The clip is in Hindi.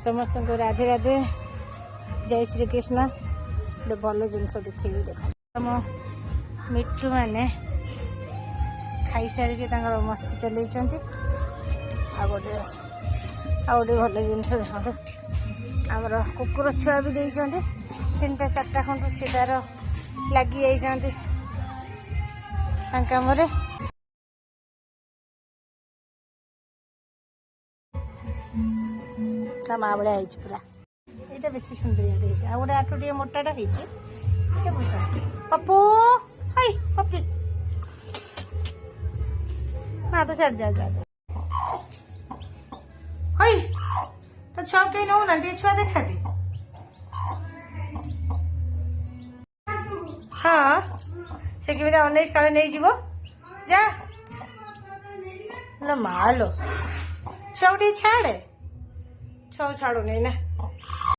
समस्त को राधे राधे जय श्री कृष्ण। गोटे भल जिनस देखिए देख आम मिट्टू मैंने खाई सारिक मस्ती चल गोटे भल जिनस देखो आमर कुकुर छुआ भी देते 3टा 4टा खंड सी तार लगी जाती कम ता माँ भाया पूरा यहाँ बेस सुंदर आ गोटे आठु टे मोटाटा पप्पू हाई पप्पी ना तो छाड़ जा हाई तो छुआ कहीं नौ ना टे छुआ देखा दे हाँ से केमी अनेक काले नहीं जीव जा माँ लो छुआ टे छाड़े छुआ छाड़ू नहीं ना।